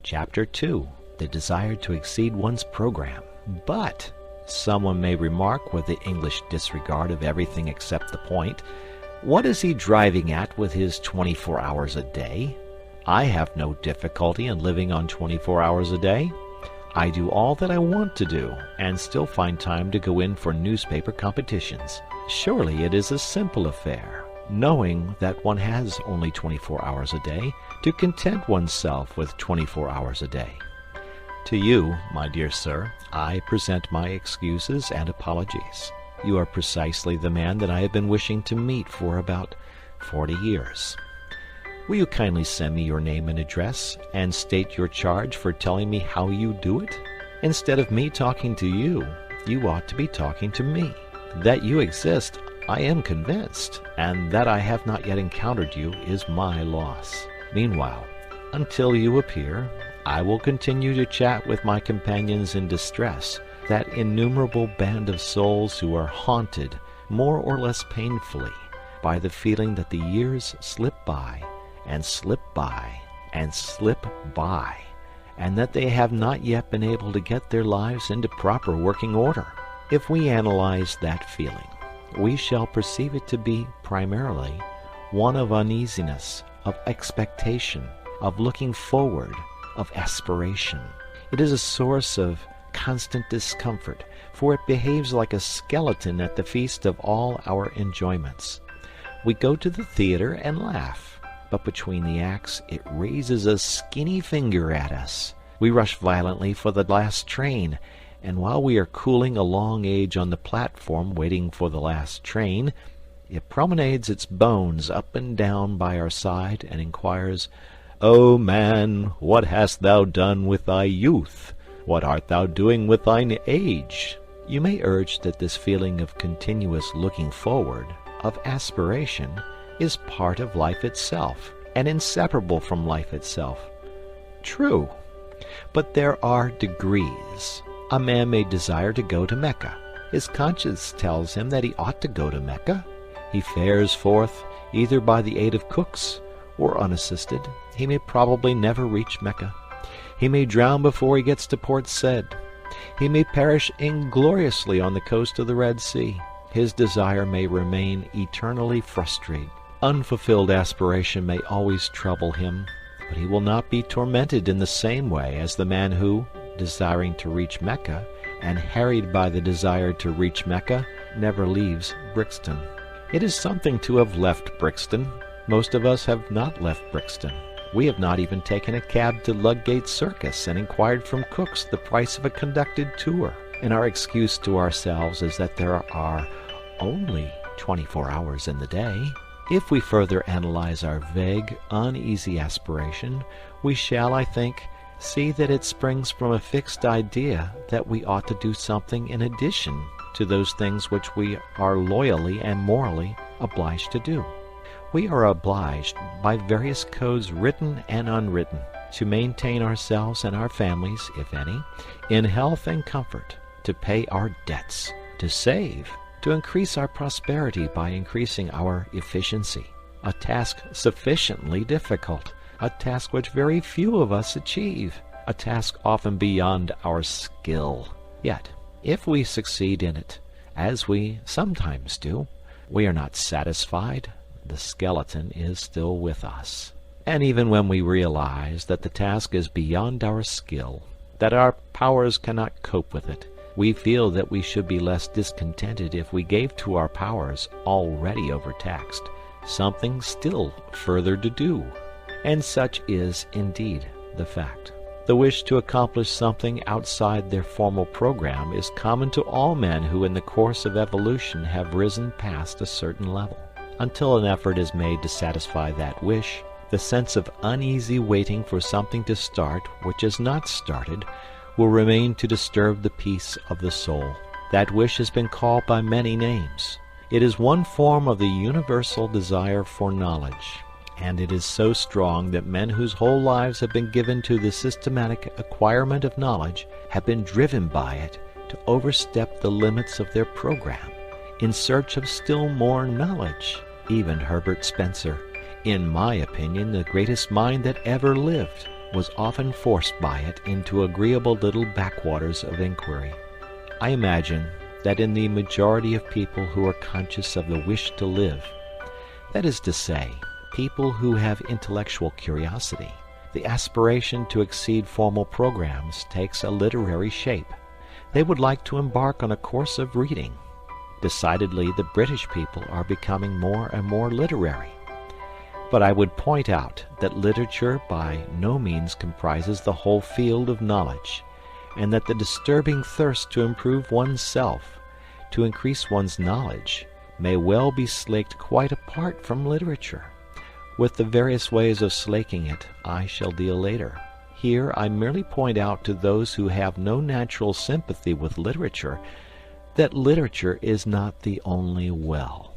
Chapter 2. The desire to exceed one's program. But, someone may remark with the English disregard of everything except the point, what is he driving at with his 24 hours a day? I have no difficulty in living on 24 hours a day. I do all that I want to do, and still find time to go in for newspaper competitions. Surely it is a simple affair, knowing that one has only 24 hours a day, to content oneself with 24 hours a day. To you, my dear sir, I present my excuses and apologies. You are precisely the man that I have been wishing to meet for about 40 years. Will you kindly send me your name and address, and state your charge for telling me how you do it? Instead of me talking to you, you ought to be talking to me. That you exist, I am convinced, and that I have not yet encountered you is my loss. Meanwhile, until you appear, I will continue to chat with my companions in distress, that innumerable band of souls who are haunted, more or less painfully, by the feeling that the years slip by, and slip by, and slip by, and that they have not yet been able to get their lives into proper working order. If we analyze that feeling, we shall perceive it to be primarily one of uneasiness, of expectation, of looking forward, of aspiration. It is a source of constant discomfort, for it behaves like a skeleton at the feast of all our enjoyments. We go to the theater and laugh, but between the acts it raises a skinny finger at us. We rush violently for the last train, and while we are cooling a long age on the platform waiting for the last train, it promenades its bones up and down by our side and inquires, O man, what hast thou done with thy youth? What art thou doing with thine age? You may urge that this feeling of continuous looking forward, of aspiration, is part of life itself, and inseparable from life itself. True, but there are degrees. A man may desire to go to Mecca. His conscience tells him that he ought to go to Mecca. He fares forth, either by the aid of cooks or unassisted. He may probably never reach Mecca. He may drown before he gets to Port Said. He may perish ingloriously on the coast of the Red Sea. His desire may remain eternally frustrate. Unfulfilled aspiration may always trouble him, but he will not be tormented in the same way as the man who, desiring to reach Mecca, and harried by the desire to reach Mecca, never leaves Brixton. It is something to have left Brixton. Most of us have not left Brixton. We have not even taken a cab to Ludgate Circus and inquired from cooks the price of a conducted tour. And our excuse to ourselves is that there are only 24 hours in the day. If we further analyze our vague, uneasy aspiration, we shall, I think, see that it springs from a fixed idea that we ought to do something in addition to those things which we are loyally and morally obliged to do. We are obliged, by various codes written and unwritten, to maintain ourselves and our families, if any, in health and comfort, to pay our debts, to save, to increase our prosperity by increasing our efficiency, a task sufficiently difficult, a task which very few of us achieve, a task often beyond our skill. Yet, if we succeed in it, as we sometimes do, we are not satisfied. The skeleton is still with us. And even when we realize that the task is beyond our skill, that our powers cannot cope with it, we feel that we should be less discontented if we gave to our powers, already overtaxed, something still further to do. And such is indeed the fact. The wish to accomplish something outside their formal program is common to all men who in the course of evolution have risen past a certain level. Until an effort is made to satisfy that wish, the sense of uneasy waiting for something to start which is not started will remain to disturb the peace of the soul. That wish has been called by many names. It is one form of the universal desire for knowledge, and it is so strong that men whose whole lives have been given to the systematic acquirement of knowledge have been driven by it to overstep the limits of their program in search of still more knowledge. Even Herbert Spencer, in my opinion the greatest mind that ever lived, was often forced by it into agreeable little backwaters of inquiry. I imagine that in the majority of people who are conscious of the wish to live, that is to say, people who have intellectual curiosity, the aspiration to exceed formal programs takes a literary shape. They would like to embark on a course of reading. Decidedly, the British people are becoming more and more literary. But I would point out that literature by no means comprises the whole field of knowledge, and that the disturbing thirst to improve one's self, to increase one's knowledge, may well be slaked quite apart from literature. With the various ways of slaking it I shall deal later. Here I merely point out to those who have no natural sympathy with literature that literature is not the only well.